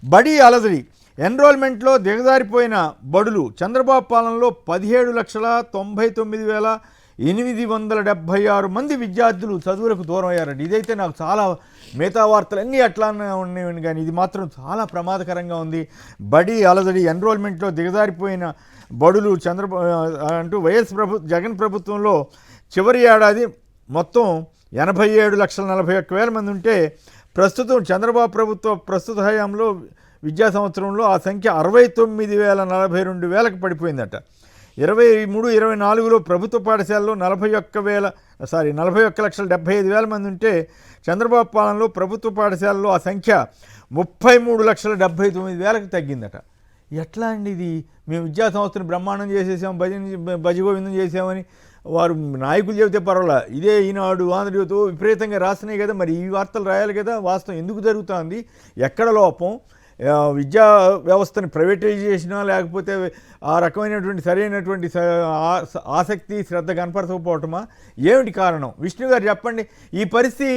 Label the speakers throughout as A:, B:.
A: బడి అలజడి ఎన్రోల్మెంట్లో దిగజారిపోయిన బడులు చంద్రబాబు పాలనలో 17,99,876 మంది విద్యార్థులు చదువులకు దూరం అయ్యారండి. ఇదైతే నాకు చాలా మిగతా వార్తలన్నీ అట్లానే ఉన్నాయి కానీ ఇది మాత్రం చాలా ప్రమాదకరంగా ఉంది. బడి అలజడి ఎన్రోల్మెంట్లో దిగజారిపోయిన బడులు అంటూ జగన్ ప్రభుత్వంలో చివరి ఏడాది మొత్తం 87,41,000 మంది ఉంటే ప్రస్తుతం చంద్రబాబు ప్రభుత్వ ప్రస్తుత హయాంలో విద్యా సంవత్సరంలో ఆ సంఖ్య 69,42,000కి పడిపోయిందట. 23-24లో ప్రభుత్వ పాఠశాలలో 41,75,000 మంది ఉంటే చంద్రబాబు పాలనలో ప్రభుత్వ పాఠశాలలో ఆ సంఖ్య 33,79,000కి తగ్గిందట. ఎట్లా అండి ఇది? మేము విద్యా సంస్థను బ్రహ్మాండం చేసేసాం, భజగోవిందం చేసామని వారు నాయకులు చెబితే పర్వాలా, ఇదే ఈనాడు ఆంధ్రజ్యోతి విపరీతంగా రాస్తున్నాయి కదా, మరి ఈ వార్తలు రాయాలి కదా. వాస్తవం ఎందుకు జరుగుతుంది, ఎక్కడ లోపం, విద్యా వ్యవస్థని ప్రైవేటైజేషనా లేకపోతే ఆ రకమైనటువంటి సరైనటువంటి ఆసక్తి శ్రద్ధ కనపరచకపోవటమా, ఏమిటి కారణం? విష్ణు గారు చెప్పండి. ఈ పరిస్థితి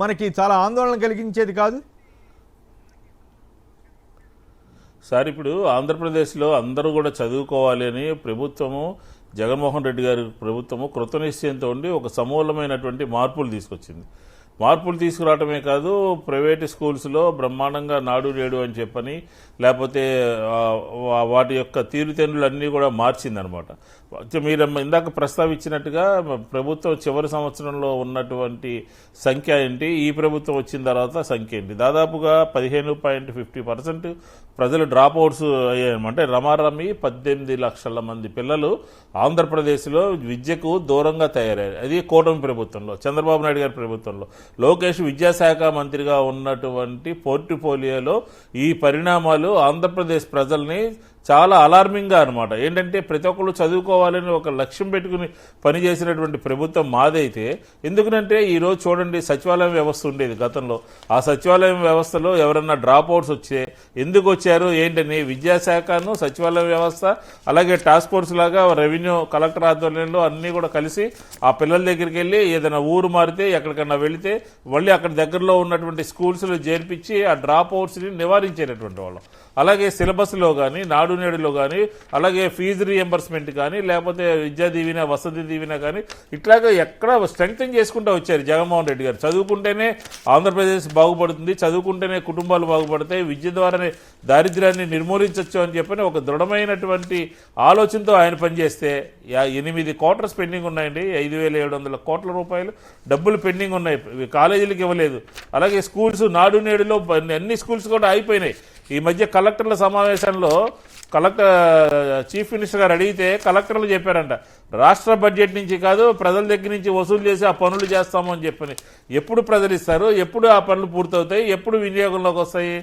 A: మనకి చాలా ఆందోళన కలిగించేది కాదు
B: సార్? ఇప్పుడు ఆంధ్రప్రదేశ్లో అందరూ కూడా చదువుకోవాలి అని ప్రభుత్వము, జగన్మోహన్ రెడ్డి గారి ప్రభుత్వము కృతనిశ్చయంతో ఉండి ఒక సమూలమైనటువంటి మార్పులు తీసుకొచ్చింది. మార్పులు తీసుకురావటమే కాదు, ప్రైవేటు స్కూల్స్లో బ్రహ్మాండంగా నాడు నేడు అని చెప్పని లేకపోతే వాటి యొక్క తీరుతెన్నులన్నీ కూడా మార్చిందనమాట. మీరు ఇందాక ప్రస్తావించినట్టుగా ప్రభుత్వం చివరి సంవత్సరంలో ఉన్నటువంటి సంఖ్య ఏంటి, ఈ ప్రభుత్వం వచ్చిన తర్వాత సంఖ్య ఏంటి? దాదాపుగా 15.50% ప్రజలు డ్రాప్ అవుట్స్ అయ్యాయన్నమాట. రమారమి 18 లక్షల మంది పిల్లలు ఆంధ్రప్రదేశ్లో విద్యకు దూరంగా తయారయ్యారు. అది కూటమి ప్రభుత్వంలో, చంద్రబాబు నాయుడు గారి ప్రభుత్వంలో. లోకేష్ విద్యాశాఖ మంత్రిగా ఉన్నటువంటి పోర్ట్ఫోలియోలో ఈ పరిణామాలు ఆంధ్రప్రదేశ్ ప్రజల్ని చాలా అలార్మింగ్గా అనమాట. ఏంటంటే ప్రతి ఒక్కళ్ళు చదువుకోవాలని ఒక లక్ష్యం పెట్టుకుని పనిచేసినటువంటి ప్రభుత్వం మాదైతే, ఎందుకంటే ఈరోజు చూడండి, సచివాలయం వ్యవస్థ ఉండేది గతంలో. ఆ సచివాలయం వ్యవస్థలో ఎవరన్నా డ్రాప్ అవుట్స్ వచ్చే ఎందుకు వచ్చారు ఏంటని విద్యాశాఖను, సచివాలయం వ్యవస్థ, అలాగే టాస్క్ ఫోర్స్ లాగా రెవెన్యూ కలెక్టర్ ఆధ్వర్యంలో అన్నీ కూడా కలిసి ఆ పిల్లల దగ్గరికి వెళ్ళి ఏదైనా ఊరు మారితే ఎక్కడికన్నా వెళితే మళ్ళీ అక్కడ దగ్గరలో ఉన్నటువంటి స్కూల్స్లో చేర్పించి ఆ డ్రాప్ అవుట్స్ని నివారించేటటువంటి వాళ్ళం. అలాగే సిలబస్లో కానీ, నాడు నేడులో కానీ, అలాగే ఫీజు రీఎంబర్స్మెంట్ కానీ, లేకపోతే విద్యా దీవెన, వసతి దీవెన కానీ, ఇట్లాగా ఎక్కడ స్ట్రెంగ్తన్ చేసుకుంటూ వచ్చారు జగన్మోహన్ రెడ్డి గారు. చదువుకుంటేనే ఆంధ్రప్రదేశ్ బాగుపడుతుంది, చదువుకుంటేనే కుటుంబాలు బాగుపడతాయి, విద్య ద్వారానే దారిద్ర్యాన్ని నిర్మూలించవచ్చు అని చెప్పని ఒక దృఢమైనటువంటి ఆలోచనతో ఆయన పనిచేస్తే 8 క్వార్టర్స్ పెండింగ్ ఉన్నాయండి. 5,700 కోట్ల రూపాయలు డబ్బులు పెండింగ్ ఉన్నాయి, కాలేజీలకు ఇవ్వలేదు. అలాగే స్కూల్స్, నాడు నేడులో అన్ని స్కూల్స్ కూడా అయిపోయినాయి. ఈ మధ్య కలెక్టర్ల సమావేశంలో చీఫ్ మినిస్టర్ గారు అడిగితే కలెక్టర్లు చెప్పారంట, రాష్ట్ర బడ్జెట్ నుంచి కాదు, ప్రజల దగ్గర నుంచి వసూలు చేసి ఆ పనులు చేస్తాము అని చెప్పని. ఎప్పుడు ప్రజలు ఇస్తారు, ఎప్పుడు ఆ పనులు పూర్తవుతాయి, ఎప్పుడు వినియోగంలోకి వస్తాయి?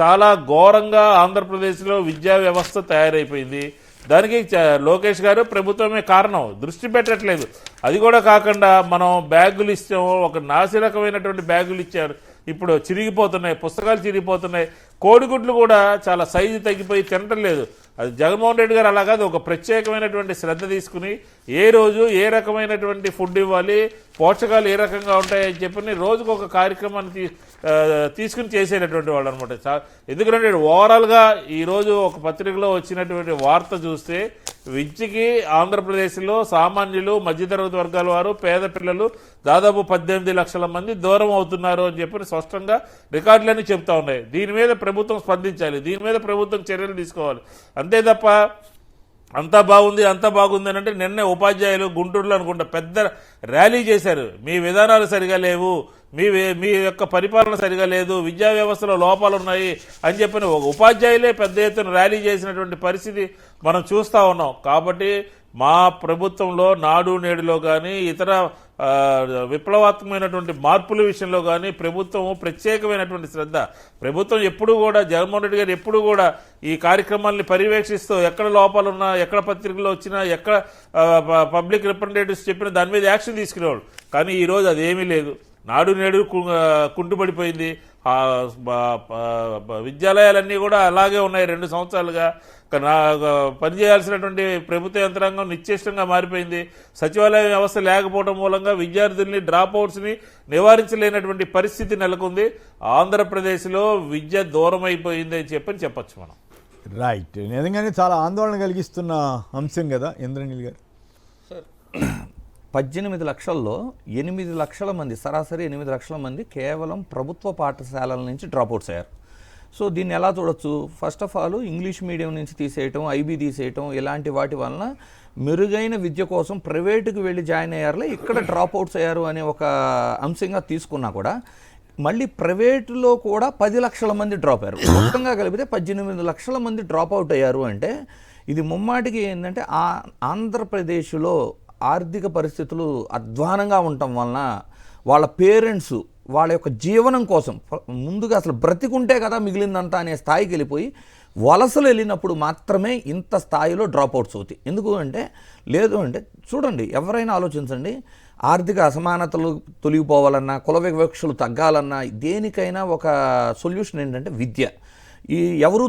B: చాలా ఘోరంగా ఆంధ్రప్రదేశ్లో విద్యా వ్యవస్థ తయారైపోయింది. దానికి లోకేష్ గారు ప్రభుత్వమే కారణం, దృష్టి పెట్టట్లేదు. అది కూడా కాకుండా మనం బ్యాగులు ఇస్తాము, ఒక నాసిరకమైనటువంటి బ్యాగులు ఇచ్చారు, ఇప్పుడు చిరిగిపోతున్నాయి, పుస్తకాలు చిరిగిపోతున్నాయి, కోడిగుడ్లు కూడా చాలా సైజు తగ్గిపోయి తినటం లేదు. అది జగన్మోహన్ రెడ్డి గారు అలా కాదు, ఒక ప్రత్యేకమైనటువంటి శ్రద్ధ తీసుకుని ఏ రోజు ఏ రకమైనటువంటి ఫుడ్ ఇవ్వాలి, పోషకాలు ఏ రకంగా ఉంటాయని చెప్పని రోజుకు ఒక కార్యక్రమాన్ని తీసుకుని చేసేటటువంటి వాళ్ళు అనమాట. ఎందుకంటే ఓవరాల్గా ఈరోజు ఒక పత్రికలో వచ్చినటువంటి వార్త చూస్తే విద్యకి ఆంధ్రప్రదేశ్లో సామాన్యులు, మధ్యతరగతి వర్గాల వారు, పేద పిల్లలు దాదాపు 18 లక్షల మంది దూరం అవుతున్నారు అని చెప్పి స్పష్టంగా రికార్డులన్నీ చెప్తా ఉన్నాయి. దీని మీద ప్రభుత్వం స్పందించాలి, దీని మీద ప్రభుత్వం చర్యలు తీసుకోవాలి. అంతే తప్ప అంతా బాగుంది అని అంటే, నిన్నే ఉపాధ్యాయులు గుంటూరులో అనుకుంటా పెద్ద ర్యాలీ చేశారు. మీ విధానాలు సరిగా లేవు, మీ యొక్క పరిపాలన సరిగా లేదు, విద్యా వ్యవస్థలో లోపాలు ఉన్నాయి అని చెప్పిన ఒక ఉపాధ్యాయులే పెద్ద ఎత్తున ర్యాలీ చేసినటువంటి పరిస్థితి మనం చూస్తూ ఉన్నాం. కాబట్టి మా ప్రభుత్వంలో నాడు నేడులో కానీ, ఇతర విప్లవాత్మకమైనటువంటి మార్పుల విషయంలో కానీ ప్రభుత్వం ప్రత్యేకమైనటువంటి శ్రద్ధ. ప్రభుత్వం ఎప్పుడు కూడా, జగన్మోహన్ రెడ్డి గారు ఎప్పుడు కూడా ఈ కార్యక్రమాల్ని పర్యవేక్షిస్తూ ఎక్కడ లోపాలున్నా, ఎక్కడ పత్రికల్లో వచ్చినా, ఎక్కడ పబ్లిక్ రిప్రజెంటేటివ్స్ చెప్పినా దాని మీద యాక్షన్ తీసుకునేవాడు. కానీ ఈరోజు అదేమీ లేదు. నాడు నేడు కుంటుపడిపోయింది. విద్యాలయాలన్నీ కూడా అలాగే ఉన్నాయి 2 సంవత్సరాలుగా. పనిచేయాల్సినటువంటి ప్రభుత్వ యంత్రాంగం నిశ్చేష్టంగా మారిపోయింది. సచివాలయ వ్యవస్థ లేకపోవడం మూలంగా విద్యార్థుల్ని డ్రాప్అవుట్స్ని నివారించలేనటువంటి పరిస్థితి నెలకొంది. ఆంధ్రప్రదేశ్లో విద్య దూరం అయిపోయింది అని చెప్పచ్చు మనం.
A: రైట్, నిజంగానే చాలా ఆందోళన కలిగిస్తున్న అంశం కదా ఇంద్రనీల్ గారు.
C: సార్ 18 లక్షల్లో 8 లక్షల మంది, సరాసరి 8 లక్షల మంది కేవలం ప్రభుత్వ పాఠశాలల నుంచి డ్రాప్అవుట్స్ అయ్యారు. సో దీన్ని ఎలా చూడొచ్చు? First of all English medium నుంచి తీసేయటం, ఐబీ తీసేయటం, ఇలాంటి వాటి వలన మెరుగైన విద్య కోసం ప్రైవేటుకు వెళ్ళి జాయిన్ అయ్యారులే, ఇక్కడ డ్రాప్అవుట్స్ అయ్యారు అనే ఒక అంశంగా తీసుకున్నా కూడా మళ్ళీ ప్రైవేటులో కూడా 10 లక్షల మంది డ్రాప్ అయ్యారు. మొత్తంగా కలిపితే 18 లక్షల మంది డ్రాప్అవుట్ అయ్యారు. అంటే ఇది ముమ్మాటికి ఏంటంటే ఆంధ్రప్రదేశ్లో ఆర్థిక పరిస్థితులు అధ్వానంగా ఉండటం వలన వాళ్ళ పేరెంట్స్ వాళ్ళ యొక్క జీవనం కోసం ముందుగా అసలు బ్రతికుంటే కదా మిగిలిందంతా అనే స్థాయికి వెళ్ళిపోయి వలసలు వెళ్ళినప్పుడు మాత్రమే ఇంత స్థాయిలో డ్రాప్అవుట్స్ అవుతాయి. ఎందుకు అంటే లేదు అంటే చూడండి, ఎవరైనా ఆలోచించండి, ఆర్థిక అసమానతలు తొలగిపోవాలన్నా, కుల వివక్షలు తగ్గాలన్నా, దేనికైనా ఒక సొల్యూషన్ ఏంటంటే విద్య. ఈ ఎవరు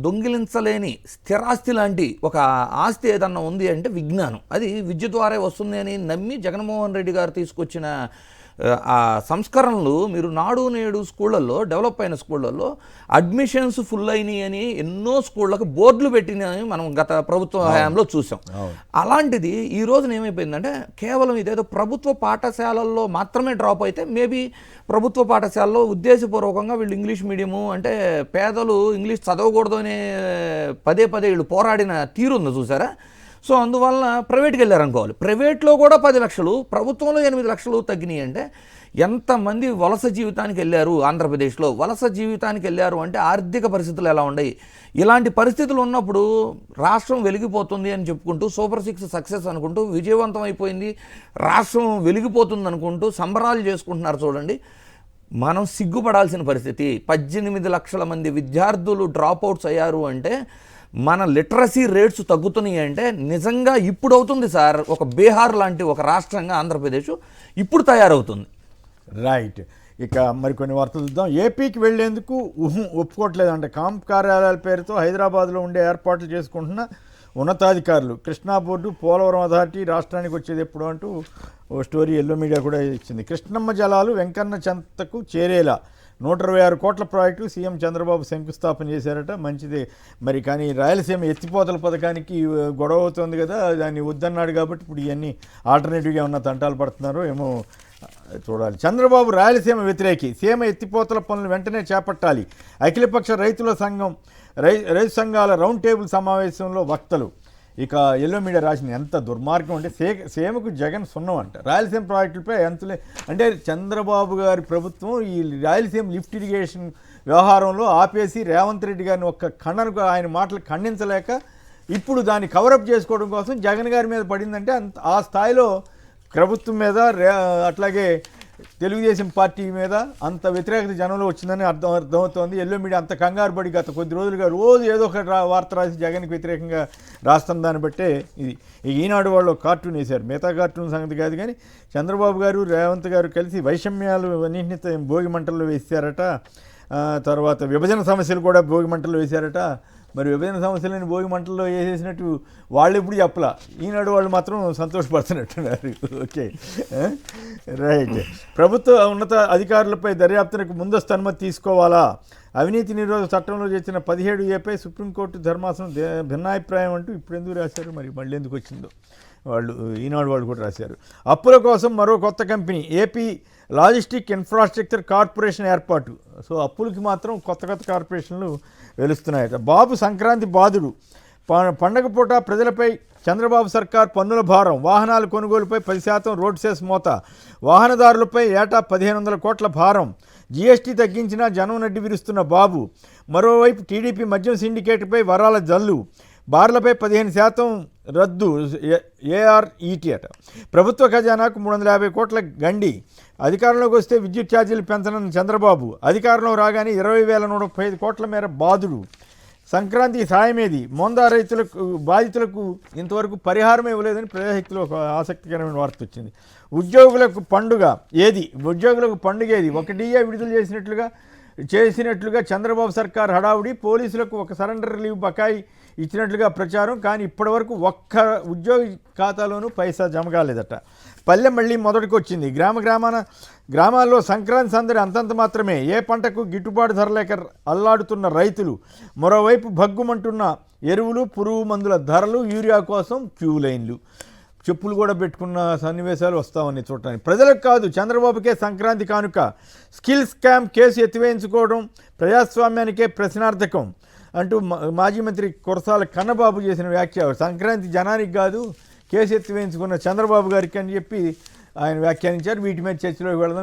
C: దొంగిలించలేని స్థిరాస్తి లాంటి ఒక ఆస్తి ఏదన్నా ఉంది అంటే విజ్ఞానం. అది విద్య ద్వారా వస్తుంది అని నమ్మి జగన్మోహన్ రెడ్డి గారు తీసుకొచ్చిన ఆ సంస్కరణలు మీరు నాడు నేడు స్కూళ్ళల్లో, డెవలప్ అయిన స్కూళ్ళల్లో అడ్మిషన్స్ ఫుల్ అయినాయి అని ఎన్నో స్కూళ్ళకు బోర్డులు పెట్టినవి మనం గత ప్రభుత్వ హయాంలో చూసాం. అలాంటిది ఈ రోజున ఏమైపోయిందంటే కేవలం ఇదేదో ప్రభుత్వ పాఠశాలల్లో మాత్రమే డ్రాప్ అయితే, మేబీ ప్రభుత్వ పాఠశాలలో ఉద్దేశపూర్వకంగా వీళ్ళు ఇంగ్లీష్ మీడియము అంటే పేదలు ఇంగ్లీష్ చదవకూడదు అనే పదే వీళ్ళు పోరాడిన తీరుంది చూసారా. సో అందువలన ప్రైవేట్కి వెళ్ళారనుకోవాలి. ప్రైవేట్లో కూడా 10 లక్షలు, ప్రభుత్వంలో 8 లక్షలు తగ్గినాయి. అంటే ఎంతమంది వలస జీవితానికి వెళ్ళారు ఆంధ్రప్రదేశ్లో. వలస జీవితానికి వెళ్ళారు అంటే ఆర్థిక పరిస్థితులు ఎలా ఉన్నాయి. ఇలాంటి పరిస్థితులు ఉన్నప్పుడు రాష్ట్రం వెలిగిపోతుంది అని చెప్పుకుంటూ సూపర్ 6 సక్సెస్ అనుకుంటూ విజయవంతం అయిపోయింది, రాష్ట్రం వెలిగిపోతుంది అనుకుంటూ సంబరాలు చేసుకుంటున్నారు. చూడండి, మనం సిగ్గుపడాల్సిన పరిస్థితి. 18 లక్షల మంది విద్యార్థులు డ్రాప్అవుట్స్ అయ్యారు అంటే మన లిటరసీ రేట్స్ తగ్గుతున్నాయి అంటే నిజంగా ఇప్పుడు అవుతుంది సార్. ఒక బీహార్ లాంటి ఒక రాష్ట్రంగా ఆంధ్రప్రదేశ్ ఇప్పుడు తయారవుతుంది.
A: రైట్, ఇక మరికొన్ని వార్తలు చూద్దాం. ఏపీకి వెళ్లేందుకు ఒప్పుకోవట్లేదంటే కాంప్ కార్యాలయాల పేరుతో హైదరాబాద్లో ఉండే ఏర్పాట్లు చేసుకుంటున్న ఉన్నతాధికారులు. కృష్ణా బోర్డు, పోలవరం అథారిటీ రాష్ట్రానికి వచ్చేది ఎప్పుడు అంటూ ఓ స్టోరీ ఎల్లో మీడియా కూడా ఇచ్చింది. కృష్ణమ్మ జలాలు వెంకన్న చెంతకు చేరేలా 126 కోట్ల ప్రాజెక్టు సీఎం చంద్రబాబు శంకుస్థాపన చేశారట. మంచిదే మరి, కానీ రాయలసీమ ఎత్తిపోతల పథకానికి గొడవ అవుతుంది కదా, దాన్ని వద్దన్నాడు కాబట్టి ఇప్పుడు ఇవన్నీ ఆల్టర్నేటివ్గా ఉన్న తంటాలు పడుతున్నారు ఏమో చూడాలి. చంద్రబాబు రాయలసీమ వ్యతిరేకి, సీమ ఎత్తిపోతల పనులు వెంటనే చేపట్టాలి. అఖిలపక్ష రైతు సంఘాల రౌండ్ టేబుల్ సమావేశంలో వక్తలు. ఇక ఎల్లో మీడియా రాసిన ఎంత దుర్మార్గం అంటే సీమకు జగన్ సున్నం అంట. రాయలసీమ ప్రాజెక్టులపై ఎంతలే అంటే చంద్రబాబు గారి ప్రభుత్వం ఈ రాయలసీమ లిఫ్ట్ ఇరిగేషన్ వ్యవహారంలో ఆపేసి రేవంత్ రెడ్డి గారిని ఒక్క ఖండనకు ఆయన మాటలు ఖండించలేక ఇప్పుడు దాన్ని కవరప్ చేసుకోవడం కోసం జగన్ గారి మీద పడిందంటే ఆ స్థాయిలో ప్రభుత్వం మీద అట్లాగే తెలుగుదేశం పార్టీ మీద అంత వ్యతిరేకత జనంలో వచ్చిందని అర్థమవుతోంది. ఎల్లో మీడియా అంత కంగారు పడి గత కొద్ది రోజులుగా రోజు ఏదో ఒక వార్త రాసి జగన్కి వ్యతిరేకంగా రాస్తున్న దాన్ని బట్టే ఇది. ఈనాడు వాళ్ళు కార్టూన్ వేశారు, మిగతా కార్టూన్ సంగతి కాదు కానీ చంద్రబాబు గారు రేవంత్ గారు కలిసి వైషమ్యాలు అన్నింటినీ భోగి మంటల్లో వేశారట. తర్వాత విభజన సమస్యలు కూడా భోగి మంటల్లో వేశారట. మరి విభజన సమస్యలని భోగి మంటల్లో వేసేసినట్టు వాళ్ళు ఎప్పుడు చెప్పలా, ఈనాడు వాళ్ళు మాత్రం సంతోషపడుతున్నట్టున్నారు. Okay, right. ప్రభుత్వ ఉన్నత అధికారులపై దర్యాప్తునకు ముందస్తు అనుమతి తీసుకోవాలా? అవినీతి నిరోధక చట్టంలో చేసిన 17A సుప్రీంకోర్టు ధర్మాసనం భిన్నాభిప్రాయం అంటూ ఇప్పుడు ఎందుకు రాశారు, మరి మళ్ళీ ఎందుకు వచ్చిందో వాళ్ళు ఈనాడు వాళ్ళు కూడా రాశారు. అప్పుల కోసం మరో కొత్త company AP logistic infrastructure corporation ఏర్పాటు. సో అప్పులకి మాత్రం కొత్త కార్పొరేషన్లు వెలుస్తున్నాయట. బాబు సంక్రాంతి బాధుడు. పండగ పూట ప్రజలపై చంద్రబాబు సర్కార్ పన్నుల భారం. వాహనాల కొనుగోలుపై 10% రోడ్ సెస్ మోత. వాహనదారులపై ఏటా 1500 కోట్ల భారం. జీఎస్టీ తగ్గించినా జనం నడ్డి విరుస్తున్న బాబు. మరోవైపు టీడీపీ మద్యం సిండికేట్పై వరాల జల్లు. బార్లపై 15% రద్దు ఏఆర్ఈటీ అట. ప్రభుత్వ ఖజానాకు 350 కోట్ల గండి. అధికారంలోకి వస్తే విద్యుత్ ఛార్జీలు పెంచనున్న చంద్రబాబు. అధికారంలో రాగానే 20,135 కోట్ల మేర బాధుడు. సంక్రాంతి సాయమేది. మోందా రైతులకు బాధితులకు ఇంతవరకు పరిహారం ఇవ్వలేదని ప్రజాశక్తిలో ఒక ఆసక్తికరమైన వార్త వచ్చింది. ఉద్యోగులకు పండుగ ఏది? 1 DA విడుదల చేసినట్లుగా చేసినట్లుగా చంద్రబాబు సర్కార్ హడావుడి, పోలీసులకు ఒక సరెండర్ లీవ్ బకాయి ఇచ్చినట్లుగా ప్రచారం. కానీ ఇప్పటివరకు ఒక్క ఉద్యోగి ఖాతాలోనూ పైసా జమ కాలేదట. పల్లె మళ్ళీ మొదటికి వచ్చింది. గ్రామాల్లో సంక్రాంతి సందడి అంతంత మాత్రమే. ఏ పంటకు గిట్టుబాటు ధర లేక అల్లాడుతున్న రైతులు, మరోవైపు భగ్గుమంటున్న ఎరువులు, పురుగు మందుల ధరలు, యూరియా కోసం క్యూ లైన్లు. చెప్పులు కూడా పెట్టుకున్న సన్నివేశాలు వస్తామని చూడటానికి. ప్రజలకు కాదు, చంద్రబాబుకే సంక్రాంతి కానుక. స్కిల్ స్కామ్ కేసు ఎత్తివేయించుకోవడం ప్రజాస్వామ్యానికే ప్రశ్నార్థకం అంటూ మాజీ మంత్రి కురసాల కన్నబాబు చేసిన వ్యాఖ్య. సంక్రాంతి జనానికి కాదు, కేసు ఎత్తివేయించుకున్న చంద్రబాబు గారికి అని చెప్పి ఆయన వ్యాఖ్యానించారు. వీటి మీద చర్చలోకి వెళదాం.